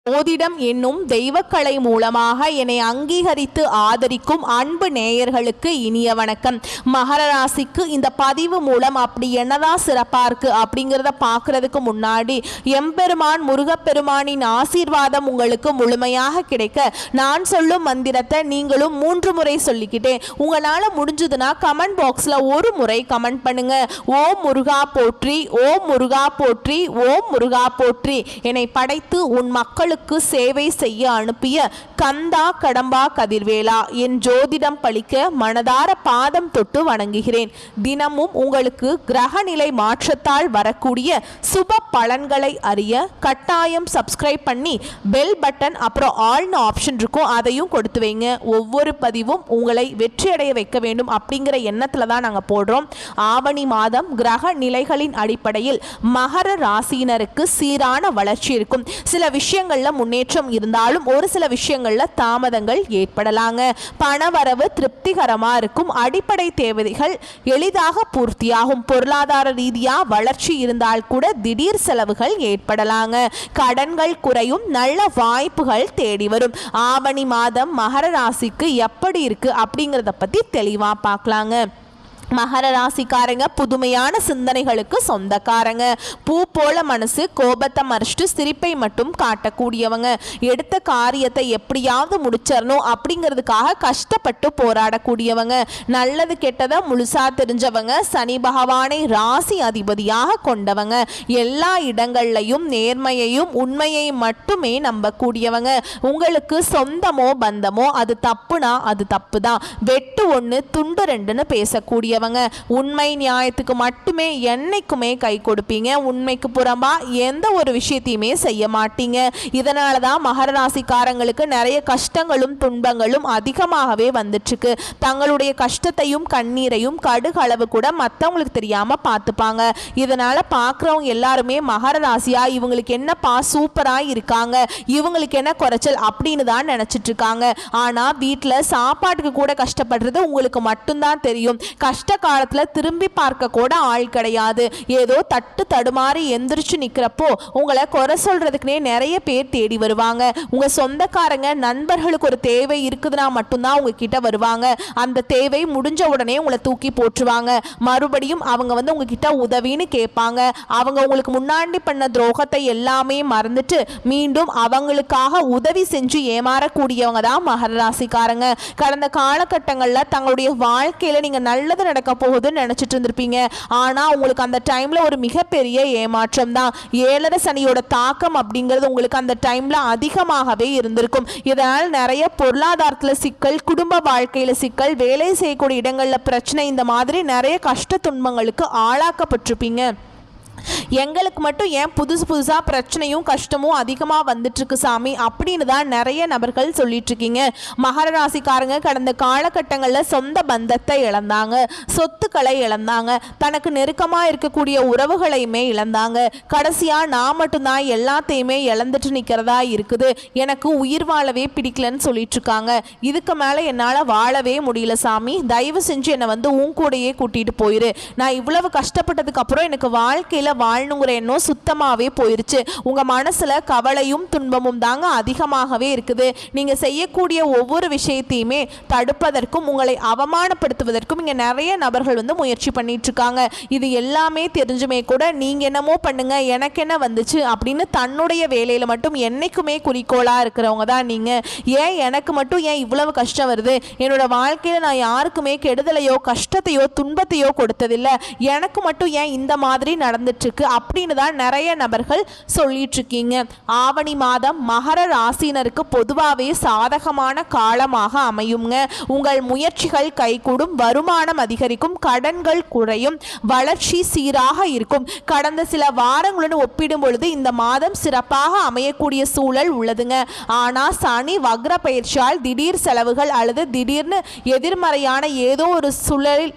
ஜோதிடம் என்னும் தெய்வக்கலை மூலமாக என்னை அங்கீகரித்து ஆதரிக்கும் அன்பு நேயர்களுக்கு இனிய வணக்கம். மகர ராசிக்கு இந்த பதிவு மூலம் அப்படி என்னதான் சிறப்பா இருக்கு அப்படிங்கிறத பார்க்கறதுக்கு முன்னாடி எம்பெருமான் முருகப்பெருமானின் ஆசீர்வாதம் உங்களுக்கு முழுமையாக கிடைக்க நான் சொல்லும் மந்திரத்தை நீங்களும் 3 முறை சொல்லிக்கிட்டேன். உங்களால முடிஞ்சதுன்னா கமெண்ட் பாக்ஸ்ல ஒரு முறை கமெண்ட் பண்ணுங்க. ஓம் முருகா போற்றி, ஓம் முருகா போற்றி, ஓம் முருகா போற்றி. என்னை படைத்து உன் மக்களுக்கு சேவை செய்ய அனுப்பிய கந்தா கடம்பா கதிர்வேலா, என் ஜோதிடம் பழிக்க மனதார பாதம் தொட்டு வணங்குகிறேன். தினமும் உங்களுக்கு கிரகநிலை மாற்றத்தால் வரக்கூடிய சுப பலன்களை அறிய கட்டாயம் சப்ஸ்கிரைப் பண்ணி பெல் பட்டன் அப்புறம் ஆல்னு ஆப்ஷன் இருக்கும், அதையும் கொடுத்து வைங்க. ஒவ்வொரு பதிவும் உங்களை வெற்றியடைய வைக்க வேண்டும் அப்படிங்கிற எண்ணத்தில் தான் நாங்கள் போடுறோம். ஆவணி மாதம் கிரக நிலைகளின் அடிப்படையில் மகர ராசியினருக்கு சீரான வளர்ச்சி இருக்கும். சில விஷயங்கள்ல முன்னேற்றம் இருந்தாலும் ஒரு சில விஷயங்கள்ல தாமதங்கள் ஏற்படலாங்க. பணவரவு திருப்திகரமா இருக்கும். அடிப்படை தேவைகள் எளிதாக பூர்த்தியாகும். பொருளாதார ரீதியா வளர்ச்சி இருந்தால் கூட திடீர் செலவுகள் ஏற்படலாங்க. கடன்கள் குறையும். நல்ல வாய்ப்புகள் தேடி வரும். ஆவணி மாதம் மகர ராசிக்கு எப்படி இருக்கு அப்படிங்கிறத பத்தி தெளிவா பார்க்கலாங்க. மகர ராசிக்காரங்க புதுமையான சிந்தனைகளுக்கு சொந்தக்காரங்க. பூ போல மனசு, கோபத்தை மறைச்சிட்டு சிரிப்பை மட்டும் காட்டக்கூடியவங்க. எடுத்த காரியத்தை எப்படியாவது முடிச்சிடணும் அப்படிங்கிறதுக்காக கஷ்டப்பட்டு போராடக்கூடியவங்க. நல்லது கெட்டதை முழுசா தெரிஞ்சவங்க. சனி பகவானை ராசி அதிபதியாக கொண்டவங்க. எல்லா இடங்கள்லையும் நேர்மையையும் உண்மையை மட்டுமே நம்பக்கூடியவங்க. உங்களுக்கு சொந்தமோ பந்தமோ அது தப்புனா அது தப்பு தான். வெட்டு 1 துண்டு 2ன்னு பேசக்கூடிய உண்மை நியாயத்துக்கு மட்டுமே என்னைக்குமே கை கொடுப்பீங்க. உண்மைக்கு புறம்பா எந்த ஒரு விஷயத்தையுமே செய்ய மாட்டீங்க. இதனால தான் மகர ராசிக்காரங்களுக்கு நிறைய கஷ்டங்களும் துன்பங்களும் அதிகமாகவே வந்துட்டு இருக்கு. தங்களுடைய கஷ்டத்தையும் கண்ணீரையும் கடுகளவு கூட மற்றவங்களுக்கு தெரியாம பார்த்துப்பாங்க. இதனால பார்க்குறவங்க எல்லாருமே மகர ராசியா இவங்களுக்கு என்னப்பா சூப்பரா இருக்காங்க, இவங்களுக்கு என்ன குறைச்சல் அப்படின்னு தான் நினைச்சிட்டு இருக்காங்க. ஆனா வீட்டில் சாப்பாட்டுக்கு கூட கஷ்டப்படுறது உங்களுக்கு மட்டும்தான் தெரியும். கஷ்ட காலத்துல திரும்பி பார்க்க கூட ஆள் கிடையாது. ஏதோ தட்டு தடுமாறி எந்திரிச்சு நிக்கிறப்போ உங்களை குறை சொல்றதுக்குனே நிறைய பேர் தேடி வருவாங்க. உங்க சொந்தக்காரங்க நண்பர்களுக்கு ஒரு தேவை இருக்குதுன்னா மட்டும்தான் உங்ககிட்ட வருவாங்க. அந்த தேவை முடிஞ்ச உடனே உங்களை தூக்கி போட்டுருவாங்க. மறுபடியும் அவங்க உங்ககிட்ட உதவின்னு கேட்பாங்க. அவங்க உங்களுக்கு முன்னாடி பண்ண துரோகத்தை எல்லாமே மறந்துட்டு மீண்டும் அவங்களுக்காக உதவி செஞ்சு ஏமாறக்கூடியவங்க தான் மகர ராசிக்காரங்க. கடந்த காலகட்டங்கள்ல தங்களுடைய வாழ்க்கையில நீங்க நல்லது நடக்க போகுதுன்னு நினைச்சிட்டு இருந்திருப்பீங்க. ஆனா உங்களுக்கு அந்த டைம்ல ஒரு மிகப்பெரிய ஏமாற்றம் தான். 7 சனியோட தாக்கம் அப்படிங்கிறது உங்களுக்கு அந்த டைம்ல அதிகமாகவே இருந்திருக்கும். இதனால் நிறைய பொருளாதாரத்துல சிக்கல், குடும்ப வாழ்க்கையில சிக்கல், வேலை செய்யக்கூடிய இடங்கள்ல பிரச்சனை, இந்த மாதிரி நிறைய கஷ்ட துன்பங்களுக்கு ஆளாக்கப்பட்டிருப்பீங்க. எங்களுக்கு மட்டும் ஏன் புதுசாக பிரச்சனையும் கஷ்டமும் அதிகமாக வந்துட்டு இருக்கு சாமி அப்படின்னு தான் நிறைய நபர்கள் சொல்லிட்டு இருக்கீங்க. மகர ராசிக்காரங்க கடந்த காலகட்டங்களில் சொந்த பந்தத்தை இழந்தாங்க, சொத்துக்களை இழந்தாங்க, தனக்கு நெருக்கமாக இருக்கக்கூடிய உறவுகளையுமே இழந்தாங்க. கடைசியாக நான் மட்டும்தான் எல்லாத்தையுமே இழந்துட்டு நிற்கிறதா இருக்குது, எனக்கு உயிர் வாழவே பிடிக்கலன்னு சொல்லிட்டு இருக்காங்க. இதுக்கு மேலே என்னால் வாழவே முடியல சாமி, தயவு செஞ்சு என்னை உன் கூடையே கூட்டிகிட்டு போயிரு. நான் இவ்வளவு கஷ்டப்பட்டதுக்கு அப்புறம் எனக்கு வாழ்க்கையில் வாழணுங்கிற எண்ணம் சுத்தமாகவே போயிருச்சு. உங்கள் மனசில் கவலையும் துன்பமும் தாங்க அதிகமாகவே இருக்குது. நீங்கள் செய்யக்கூடிய ஒவ்வொரு விஷயத்தையுமே தடுப்பதற்கும் உங்களை அவமானப்படுத்துவதற்கும் இங்கே நிறைய நபர்கள் முயற்சி பண்ணிட்டு இருக்காங்க. இது எல்லாமே தெரிஞ்சுமே கூட நீங்கள் என்னமோ பண்ணுங்க, எனக்கு என்ன வந்துச்சு அப்படின்னு தன்னுடைய வேலையில் மட்டும் என்னைக்குமே குறிக்கோளாக இருக்கிறவங்க தான் நீங்கள். ஏன் எனக்கு மட்டும் ஏன் இவ்வளவு கஷ்டம் வருது, என்னோட வாழ்க்கையில் நான் யாருக்குமே கெடுதலையோ கஷ்டத்தையோ துன்பத்தையோ கொடுத்ததில்லை, எனக்கு மட்டும் ஏன் இந்த மாதிரி நடந்துட்டு இருக்கு அப்படின்னு தான் நிறைய நபர்கள் சொல்லிட்டு இருக்கீங்க. ஆவணி மாதம் மகர ராசினருக்கு பொதுவாகவே சாதகமான காலமாக அமையுங்க. உங்கள் முயற்சிகள் கைகூடும், வருமானம் அதிகரிக்கும், கடன்கள் குறையும், வளர்ச்சி சீராக இருக்கும். கடந்த சில வாரங்களுடன் ஒப்பிடும் பொழுது இந்த மாதம் சிறப்பாக அமையக்கூடிய சூழல் உள்ளதுங்க. ஆனால் சனி வக்ர பயிற்சியால் திடீர் செலவுகள் அல்லது திடீர்னு எதிர்மறையான ஏதோ ஒரு சூழலில்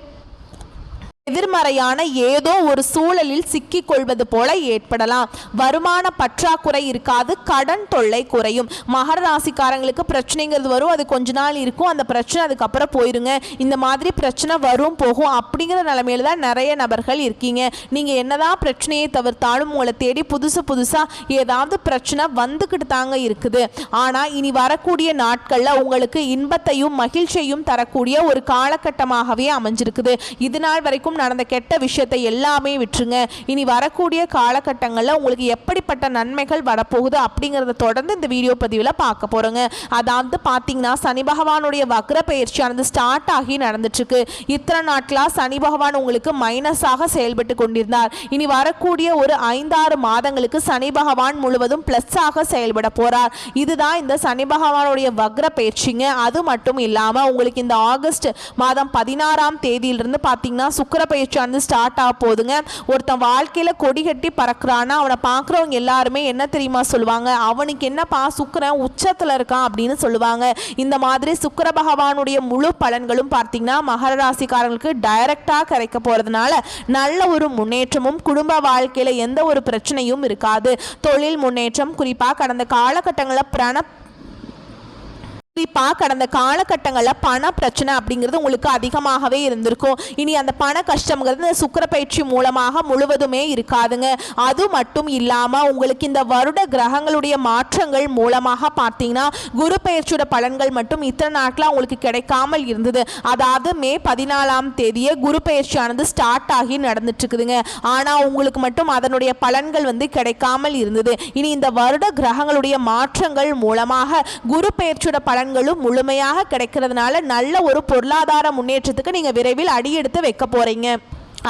எதிர்மறையான ஏதோ ஒரு சூழலில் சிக்கிக் கொள்வது போல ஏற்படலாம். வருமான பற்றாக்குறை இருக்காது, கடன் தொல்லை குறையும். மகர ராசிக்காரங்களுக்கு பிரச்சனைங்கிறது வரும், அது கொஞ்ச நாள் இருக்கும், அந்த பிரச்சனை அதுக்கப்புறம் போயிருங்க. இந்த மாதிரி பிரச்சனை வரும் போகும் அப்படிங்கிற நிலைமையில தான் நிறைய நபர்கள் இருக்கீங்க. நீங்கள் என்னதான் பிரச்சனையை தவிர்த்தாலும் உங்களை தேடி புதுசாக ஏதாவது பிரச்சனை வந்துக்கிட்டு தாங்க இருக்குது. ஆனால் இனி வரக்கூடிய நாட்களில் உங்களுக்கு இன்பத்தையும் மகிழ்ச்சியையும் தரக்கூடிய ஒரு காலகட்டமாகவே அமைஞ்சிருக்குது. இது நாள் வரைக்கும் நடந்த கெட்ட விஷயத்தை எல்லாமே விட்டுருங்க. இனி வரக்கூடிய காலகட்டங்களில் உங்களுக்கு எப்படிப்பட்ட நன்மைகள் வரப்போகுது அப்படிங்கிறத தொடர்ந்து இந்த வீடியோ பதிவில் பார்க்க போகிறோங்க. அதாவது பார்த்தீங்கன்னா சனி பகவானுடைய வக்ர பயிற்சியானது ஸ்டார்ட் ஆகி நடந்துட்டுருக்கு. இத்தனை நாட்களாக சனி பகவான் உங்களுக்கு மைனஸாக செயல்பட்டு கொண்டிருந்தார். இனி வரக்கூடிய ஒரு 5-6 மாதங்களுக்கு சனி பகவான் முழுவதும் ப்ளஸ்ஸாக செயல்பட போகிறார். இதுதான் இந்த சனி பகவானுடைய வக்ர பயிற்சிங்க. அது மட்டும் இல்லாமல் உங்களுக்கு இந்த ஆகஸ்ட் மாதம் 16ஆம் தேதியிலிருந்து பார்த்தீங்கன்னா சுக்கிர பயிற்சியானது ஸ்டார்ட் ஆக போகுதுங்க. ஒருத்தன் வாழ்க்கையில் கொடி கட்டி பறக்கிறான்னா அவனை பார்க்குறவங்க எல்லாருமே என்ன தெரியுமா சொல்லுவாங்க, அவனுக்கு என்னப்பா சுக்கிரன் உச்சத்தில் இருக்கான் அப்படின்னு சொல்லுவாங்க. இந்த மாதிரி சுக்கிர பகவானுடைய முழு பலன்களும் பார்த்தீங்கன்னா மகர ராசிக்காரங்களுக்கு டைரக்டாக கிடைக்க போகிறதுனால நல்ல ஒரு முன்னேற்றமும் குடும்ப வாழ்க்கையில் எந்த ஒரு பிரச்சனையும் இருக்காது. தொழில் முன்னேற்றம், குறிப்பாக கடந்த காலகட்டங்களில் கடந்த காலகட்டங்களில் பண பிரச்சனை அப்படிங்கிறது உங்களுக்கு அதிகமாகவே இருந்திருக்கும். இனி அந்த பண கஷ்டம்ங்கிறது சுக்கிர பயிற்சி மூலமாக முழுவதுமே இருக்காதுங்க. அது மட்டும் இல்லாமல் உங்களுக்கு இந்த வருட கிரகங்களுடைய மாற்றங்கள் மூலமாக பார்த்தீங்கன்னா குரு பயிற்சியோட பலன்கள் மட்டும் இத்தனை நாட்களாக உங்களுக்கு கிடைக்காமல் இருந்தது. அதாவது மே 14ஆம் தேதியே குரு பயிற்சியானது ஸ்டார்ட் ஆகி நடந்துட்டு இருக்குதுங்க. ஆனால் உங்களுக்கு மட்டும் அதனுடைய பலன்கள் கிடைக்காமல் இருந்தது. இனி இந்த வருட கிரகங்களுடைய மாற்றங்கள் மூலமாக குரு பயிற்சியோட பலன்களும் முழுமையாக கிடைக்கிறதுனால நல்ல ஒரு பொருளாதார முன்னேற்றத்துக்கு நீங்க விரைவில் அடியெடுத்து வைக்க போறீங்க.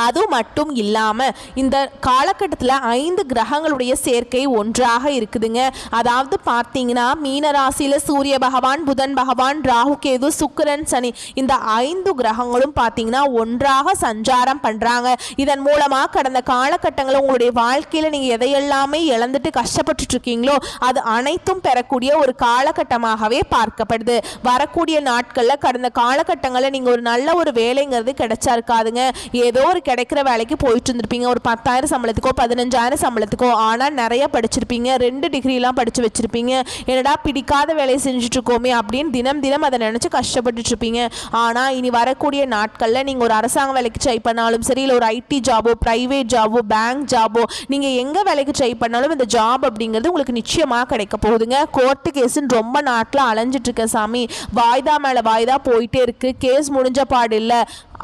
அது மட்டும் இல்லாமல் இந்த காலகட்டத்தில் 5 கிரகங்களுடைய சேர்க்கை ஒன்றாக இருக்குதுங்க. அதாவது பார்த்தீங்கன்னா மீனராசியில் சூரிய பகவான், புதன் பகவான், ராகு கேது, சுக்கிரன், சனி இந்த 5 கிரகங்களும் பார்த்தீங்கன்னா ஒன்றாக சஞ்சாரம் பண்ணுறாங்க. இதன் மூலமாக கடந்த காலகட்டங்களில் உங்களுடைய வாழ்க்கையில் நீங்கள் எதையெல்லாமே இழந்துட்டு கஷ்டப்பட்டு இருக்கீங்களோ அது அனைத்தும் பெறக்கூடிய ஒரு காலகட்டமாகவே பார்க்கப்படுது. வரக்கூடிய நாட்களில் கடந்த காலகட்டங்களில் நீங்கள் ஒரு நல்ல ஒரு வேலைங்கிறது கிடைச்சா இருக்காதுங்க. ஏதோ ஒரு கிடைக்கிற வேலைக்கு போயிட்டு இருந்திருப்பீங்க, ஒரு 10,000 சம்பளத்துக்கோ 15,000 சம்பளத்துக்கோ. ஆனால் நிறைய படிச்சிருப்பீங்க, 2 டிகிரிலாம் படித்து வச்சுருப்பீங்க. என்னடா பிடிக்காத வேலையை செஞ்சுட்டு இருக்கோமே அப்படின்னு தினம் அதை நினச்சி கஷ்டப்பட்டுட்டு இருப்பீங்க. ஆனால் இனி வரக்கூடிய நாட்களில் நீங்கள் ஒரு அரசாங்க வேலைக்கு ட்ரை பண்ணாலும் சரி, இல்லை ஒரு ஐடி ஜாபோ, ப்ரைவேட் ஜாபோ, பேங்க் ஜாபோ, நீங்கள் எங்கே வேலைக்கு ட்ரை பண்ணாலும் இந்த ஜாப் அப்படிங்கிறது உங்களுக்கு நிச்சயமாக கிடைக்க போகுதுங்க. கோர்ட்டு கேஸுன்னு ரொம்ப நாட்டில் அலைஞ்சிட்டு இருக்க சாமி, வாய்தா மேலே வாய்தா போயிட்டே இருக்குது. கேஸ் முடிஞ்ச பாடு இல்லை,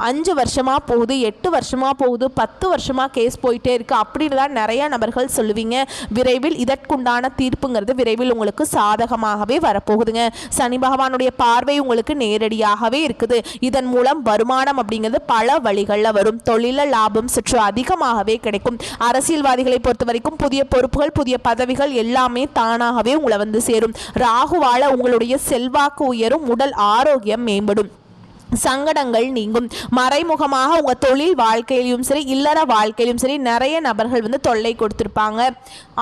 5 வருஷமாக போகுது, 8 வருஷமாக போகுது, 10 வருஷமாக கேஸ் போயிட்டே இருக்குது அப்படின்னு தான் நிறையா நபர்கள் சொல்லுவீங்க. விரைவில் இதற்குண்டான தீர்ப்புங்கிறது விரைவில் உங்களுக்கு சாதகமாகவே வரப்போகுதுங்க. சனி பகவானுடைய பார்வை உங்களுக்கு நேரடியாகவே இருக்குது. இதன் மூலம் வருமானம் அப்படிங்கிறது பல வழிகளில் வரும். தொழிலில் லாபம் சற்று அதிகமாகவே கிடைக்கும். அரசியல்வாதிகளை பொறுத்த வரைக்கும் புதிய பொறுப்புகள், புதிய பதவிகள் எல்லாமே தானாகவே உங்களை சேரும். ராகுவால உங்களுடைய செல்வாக்கு உயரும், உடல் ஆரோக்கியம் மேம்படும், சங்கடங்கள் நீங்கும். மறைமுகமாக உங்கள் தொழில் வாழ்க்கையிலும் சரி, இல்லற வாழ்க்கையிலும் சரி நிறைய நபர்கள் தொல்லை கொடுத்துருப்பாங்க.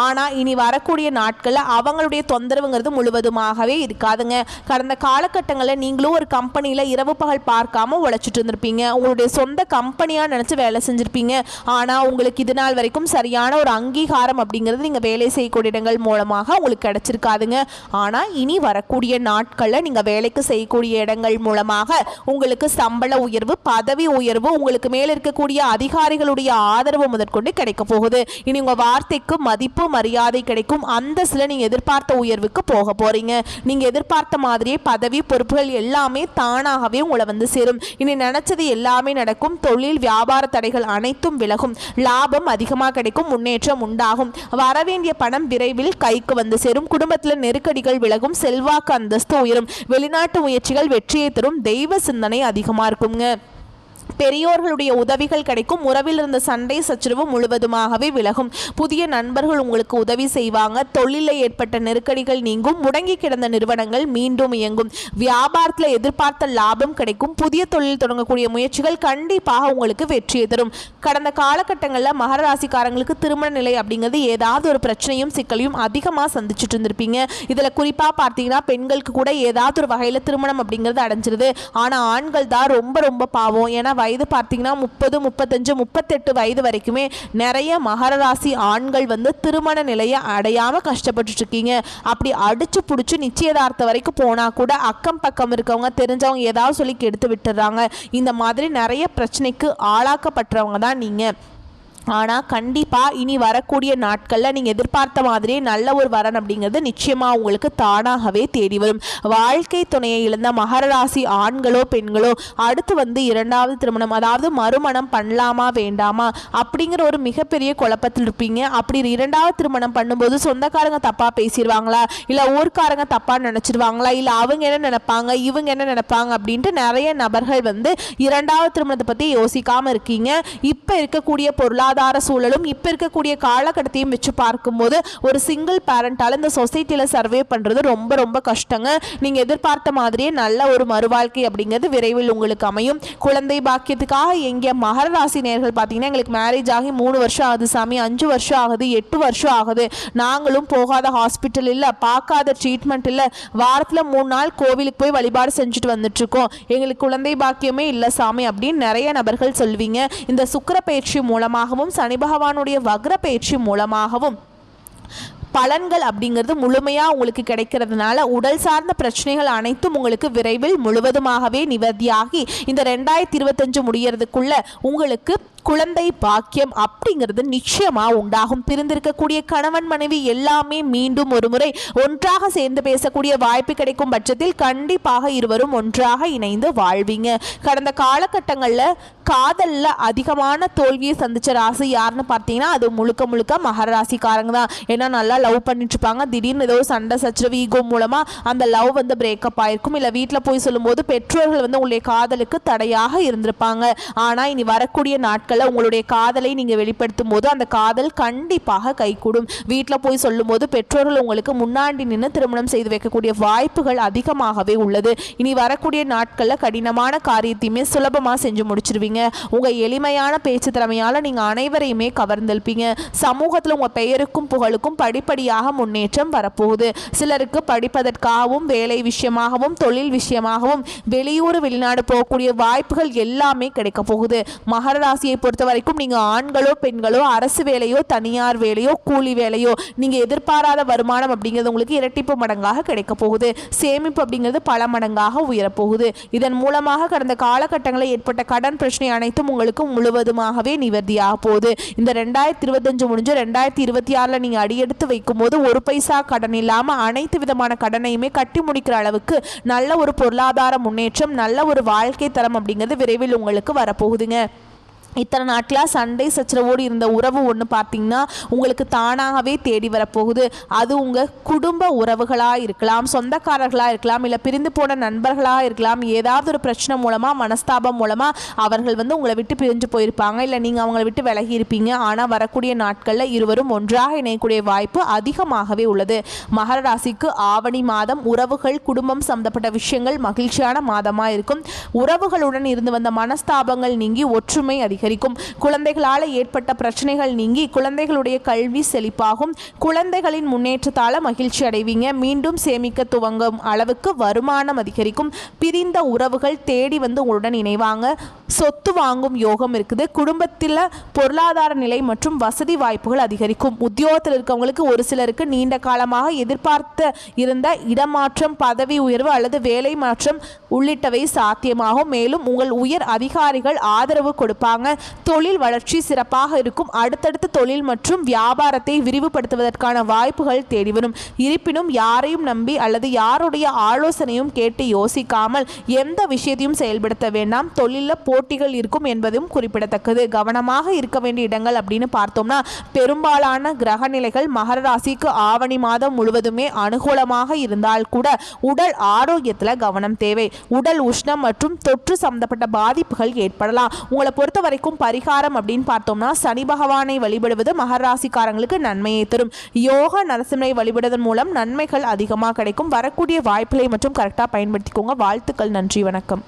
ஆனால் இனி வரக்கூடிய நாட்களில் அவங்களுடைய தொந்தரவுங்கிறது முழுவதுமாகவே இருக்காதுங்க. கடந்த காலகட்டங்களில் நீங்களும் ஒரு கம்பெனியில் இரவு பகல் பார்க்காம உழைச்சிட்டு இருந்திருப்பீங்க. உங்களுடைய சொந்த கம்பெனியாக நினச்சி வேலை செஞ்சுருப்பீங்க. ஆனால் உங்களுக்கு இது நாள் வரைக்கும் சரியான ஒரு அங்கீகாரம் அப்படிங்கிறது நீங்கள் வேலை செய்யக்கூடிய இடங்கள் மூலமாக உங்களுக்கு கிடைச்சிருக்காதுங்க. ஆனால் இனி வரக்கூடிய நாட்களில் நீங்கள் வேலைக்கு செய்யக்கூடிய இடங்கள் மூலமாக உங்களுக்கு சம்பள உயர்வு, பதவி உயர்வு, உங்களுக்கு மேல இருக்கக்கூடிய அதிகாரிகளுடைய ஆதரவு முதற்கொண்டு கிடைக்க போகுது. இனி உங்க வார்த்தைக்கு மதிப்பு மரியாதை கிடைக்கும். அந்த சில நீங்க எதிர்பார்த்த உயர்வுக்கு போக போறீங்க. நீங்க எதிர்பார்த்த மாதிரியே பதவி பொறுப்புகள் எல்லாமே தானாகவே உங்களை சேரும். இனி நினைச்சது எல்லாமே நடக்கும். தொழில் வியாபார தடைகள் அனைத்தும் விலகும். லாபம் அதிகமாக கிடைக்கும், முன்னேற்றம் உண்டாகும். வரவேண்டிய பணம் விரைவில் கைக்கு சேரும். குடும்பத்தில் நெருக்கடிகள் விலகும், செல்வாக்கு அந்தஸ்து உயரும். வெளிநாட்டு முயற்சிகள் வெற்றியை தரும். தெய்வ சிந்தனை அதிகமாக இருக்குங்க. பெரியோர்களுடைய உதவிகள் கிடைக்கும். உறவில் இருந்த சண்டை சச்சரவு முழுவதுமாகவே விலகும். புதிய நண்பர்கள் உங்களுக்கு உதவி செய்வாங்க. தொழிலில் ஏற்பட்ட நெருக்கடிகள் நீங்கும். முடங்கி கிடந்த நிறுவனங்கள் மீண்டும் இயங்கும். வியாபாரத்தில் எதிர்பார்த்த லாபம் கிடைக்கும். புதிய தொழில் தொடங்கக்கூடிய முயற்சிகள் கண்டிப்பாக உங்களுக்கு வெற்றியை தரும். கடந்த காலகட்டங்களில் மகர ராசிக்காரங்களுக்கு திருமண நிலை அப்படிங்கிறது ஏதாவது ஒரு பிரச்சனையும் சிக்கலையும் அதிகமாக சந்திச்சுட்டு இருந்திருப்பீங்க. இதில் குறிப்பாக பார்த்தீங்கன்னா பெண்களுக்கு கூட ஏதாவது ஒரு வகையில் திருமணம் அப்படிங்கிறது அடைஞ்சிருது. ஆனால் ஆண்கள் தான் ரொம்ப பாவம். ஏன்னா வயது பார்த்தீங்கன்னா 30, 35, 38 வயது வரைக்குமே நிறைய மகர ராசி ஆண்கள் வந்து திருமண நிலையை அடையாமல் கஷ்டப்பட்டுட்டு இருக்கீங்க. அப்படி அடிச்சு பிடிச்சி நிச்சயதார்த்தம் வரைக்கும் போனால் கூட அக்கம் பக்கம் இருக்கவங்க தெரிஞ்சவங்க ஏதாவது சொல்லி கெடுத்து விட்டுறாங்க. இந்த மாதிரி நிறைய பிரச்சனைக்கு ஆளாக்கப்பட்டவங்க தான் நீங்கள். ஆனால் கண்டிப்பாக இனி வரக்கூடிய நாட்களில் நீங்கள் எதிர்பார்த்த மாதிரியே நல்ல ஒரு வரன் அப்படிங்கிறது நிச்சயமாக உங்களுக்கு தானாகவே தேடி வரும். வாழ்க்கை துணையை இழந்த மகர ராசி ஆண்களோ பெண்களோ அடுத்து வந்து இரண்டாவது திருமணம், அதாவது மறுமணம் பண்ணலாமா வேண்டாமா அப்படிங்கிற ஒரு மிகப்பெரிய குழப்பத்தில் இருப்பீங்க. அப்படி இரண்டாவது திருமணம் பண்ணும்போது சொந்தக்காரங்க தப்பாக பேசிடுவாங்களா, இல்லை ஊர்க்காரங்க தப்பாக நினச்சிடுவாங்களா, இல்லை அவங்க என்ன நினைப்பாங்க இவங்க என்ன நினைப்பாங்க அப்படின்ட்டு நிறைய நபர்கள் வந்து இரண்டாவது திருமணத்தை பற்றி யோசிக்காமல் இருக்கீங்க. இப்போ இருக்கக்கூடிய பொருளாதார சூழலும் இப்போ இருக்கக்கூடிய காலகட்டத்தையும் வச்சு பார்க்கும்போது ஒரு சிங்கிள் பேரண்டால் இந்த சொசைட்டியில் சர்வே பண்ணுறது ரொம்ப ரொம்ப கஷ்டங்க. நீங்கள் எதிர்பார்த்த மாதிரியே நல்ல ஒரு மறுவாழ்க்கை அப்படிங்கிறது விரைவில் உங்களுக்கு அமையும். குழந்தை பாக்கியத்துக்காக எங்கே மகர ராசி நேயர்கள் பார்த்தீங்கன்னா எங்களுக்கு மேரேஜ் ஆகி 3 வருஷம் ஆகுது சாமி, 5 வருஷம் ஆகுது, 8 வருஷம் ஆகுது, நாங்களும் போகாத ஹாஸ்பிட்டல் இல்லை, பார்க்காத ட்ரீட்மெண்ட் இல்லை, வாரத்தில் 3 நாள் கோவிலுக்கு போய் வழிபாடு செஞ்சுட்டு வந்துட்டு இருக்கோம், எங்களுக்கு குழந்தை பாக்கியமே இல்லை சாமி அப்படின்னு நிறைய நபர்கள் சொல்வீங்க. இந்த சுக்கிர பயிற்சி மூலமாகவும் சனி பகவானுடைய வக்ர பயிற்சி மூலமாகவும் பலன்கள் அப்படிங்கிறது முழுமையாக உங்களுக்கு கிடைக்கிறதுனால உடல் சார்ந்த பிரச்சனைகள் அனைத்தும் உங்களுக்கு விரைவில் முழுவதுமாகவே நிவர்த்தியாகி இந்த 2025 முடியறதுக்குள்ள உங்களுக்கு குழந்தை பாக்கியம் அப்படிங்கிறது நிச்சயமாக உண்டாகும். பிரிந்திருக்கக்கூடிய கணவன் மனைவி எல்லாமே மீண்டும் ஒரு முறை ஒன்றாக சேர்ந்து பேசக்கூடிய வாய்ப்பு கிடைக்கும் பட்சத்தில் கண்டிப்பாக இருவரும் ஒன்றாக இணைந்து வாழ்வீங்க. கடந்த காலகட்டங்களில் காதலில் அதிகமான தோல்வியை சந்திச்ச ராசி யாருன்னு பார்த்தீங்கன்னா அது முழுக்க முழுக்க மகர ராசிக்காரங்க தான். ஏன்னா நல்லா லவ் பண்ணிட்டு இருப்பாங்க, திடீர்னு ஏதோ சண்டை சச்சரவு ஈகோ மூலமாக அந்த லவ் வந்து பிரேக்கப் ஆயிருக்கும். இல்லை வீட்டில் போய் சொல்லும்போது பெற்றோர்கள் வந்து உங்களுடைய காதலுக்கு தடையாக இருந்திருப்பாங்க. ஆனால் இனி வரக்கூடிய நாட்கள் உங்களுடைய காதலை நீங்க வெளிப்படுத்தும் போது அந்த காதல் கண்டிப்பாக கைகூடும். வீட்டில் போய் சொல்லும் போது பெற்றோர்கள் உங்களுக்கு முன்னாடி நின்று திருமணம் செய்து வைக்கக்கூடிய வாய்ப்புகள் அதிகமாகவே உள்ளது. இனி வரக்கூடிய நாட்களில் கடினமான காரியத்தையுமே சுலபமாக செஞ்சு முடிச்சிருவீங்க. உங்க எளிமையான பேச்சு திறமையால நீங்க அனைவரையுமே கவர்ந்திருப்பீங்க. சமூகத்தில் உங்க பெயருக்கும் புகழுக்கும் படிப்படியாக முன்னேற்றம் வரப்போகுது. சிலருக்கு படிப்பதற்காகவும் வேலை விஷயமாகவும் தொழில் விஷயமாகவும் வெளியூர் வெளிநாடு போகக்கூடிய வாய்ப்புகள் எல்லாமே கிடைக்க போகுது. மகர ராசியை பொறுத்த வரைக்கும் நீங்க ஆண்களோ பெண்களோ அரசு வேலையோ தனியார் வேலையோ கூலி வேலையோ நீங்க எதிர்பாராத வருமானம் அப்படிங்கிறது உங்களுக்கு இரட்டிப்பு மடங்காக கிடைக்க போகுது. சேமிப்பு அப்படிங்கிறது பல மடங்காக உயரப்போகுது. இதன் மூலமாக கடந்த காலகட்டங்களில் ஏற்பட்ட கடன் பிரச்சனை அனைத்தும் உங்களுக்கு முழுவதுமாகவே நிவர்த்தியாக போகுது. இந்த 2025 முடிஞ்சு 2026 நீங்க அடியெடுத்து வைக்கும் போது ஒரு பைசா கடன் இல்லாம அனைத்து விதமான கடனையுமே கட்டி முடிக்கிற அளவுக்கு நல்ல ஒரு பொருளாதார முன்னேற்றம், நல்ல ஒரு வாழ்க்கை தரம் அப்படிங்கிறது விரைவில் உங்களுக்கு வரப்போகுதுங்க. இத்தனை நாட்களாக சண்டை சச்சரவோடு இருந்த உறவு ஒன்று பார்த்தீங்கன்னா உங்களுக்கு தானாகவே தேடி வரப்போகுது. அது உங்கள் குடும்ப உறவுகளாக இருக்கலாம், சொந்தக்காரர்களாக இருக்கலாம், இல்லை பிரிந்து போன நண்பர்களாக இருக்கலாம். ஏதாவது ஒரு பிரச்சனை மூலமாக மனஸ்தாபம் மூலமாக அவர்கள் வந்து உங்களை விட்டு பிரிஞ்சு போயிருப்பாங்க, இல்லை நீங்கள் அவங்கள விட்டு விலகி இருப்பீங்க. ஆனால் வரக்கூடிய நாட்களில் இருவரும் ஒன்றாக இணையக்கூடிய வாய்ப்பு அதிகமாகவே உள்ளது. மகர ராசிக்கு ஆவணி மாதம் உறவுகள் குடும்பம் சம்பந்தப்பட்ட விஷயங்கள் மகிழ்ச்சியான மாதமாக இருக்கும். உறவுகளுடன் இருந்து வந்த மனஸ்தாபங்கள் நீங்கி ஒற்றுமை அதிகரிக்கும். குழந்தைகளால் ஏற்பட்ட பிரச்சனைகள் நீங்கி குழந்தைகளுடைய கல்வி செழிப்பாகும். குழந்தைகளின் முன்னேற்றத்தால் மகிழ்ச்சி அடைவீங்க. மீண்டும் சேமிக்க துவங்கும் அளவுக்கு வருமானம் அதிகரிக்கும். பிரிந்த உறவுகள் தேடி வந்து உங்களுடன் இணைவாங்க. சொத்து வாங்கும் யோகம் இருக்குது. குடும்பத்தில் பொருளாதார நிலை மற்றும் வசதி வாய்ப்புகள் அதிகரிக்கும். உத்தியோகத்தில் இருக்கவங்களுக்கு ஒரு சிலருக்கு நீண்ட காலமாக எதிர்பார்த்த இருந்த இடமாற்றம், பதவி உயர்வு அல்லது வேலை மாற்றம் உள்ளிட்டவை சாத்தியமாகும். மேலும் உங்கள் உயர் அதிகாரிகள் ஆதரவு கொடுப்பாங்க. தொழில் வளர்ச்சி சிறப்பாக இருக்கும். அடுத்தடுத்த தொழில் மற்றும் வியாபாரத்தை விரிவுபடுத்துவதற்கான வாய்ப்புகள் தேடி வரும். இருப்பினும் யாரையும் நம்பி அல்லது யாருடைய ஆலோசனையும் கேட்டு யோசிக்காமல் எந்த விஷயத்தையும் செயல்படுத்த வேண்டாம். தொழிலில் போட்டிகள் இருக்கும் என்பதும் குறிப்பிடத்தக்கது. கவனமாக இருக்க வேண்டிய இடங்கள் அப்படின்னு பார்த்தோம்னா பெரும்பாலான கிரக நிலைகள் மகர ராசிக்கு ஆவணி மாதம் முழுவதுமே அனுகூலமாக இருந்தால் கூட உடல் ஆரோக்கியத்தில் கவனம் தேவை. உடல் உஷ்ணம் மற்றும் தொற்று சம்பந்தப்பட்ட பாதிப்புகள் ஏற்படலாம். உங்களை பொறுத்த வரைக்கும் பரிகாரம் அப்படின்னு பார்த்தோம்னா சனி பகவானை வழிபடுவது மகர ராசிக்காரங்களுக்கு நன்மையை தரும். யோக நரசிம்மரை வழிபடுவதன் மூலம் நன்மைகள் அதிகமாக கிடைக்கும். வரக்கூடிய வாய்ப்புகளை மற்றும் கரெக்டாக பயன்படுத்திக்கோங்க. வாழ்த்துக்கள். நன்றி, வணக்கம்.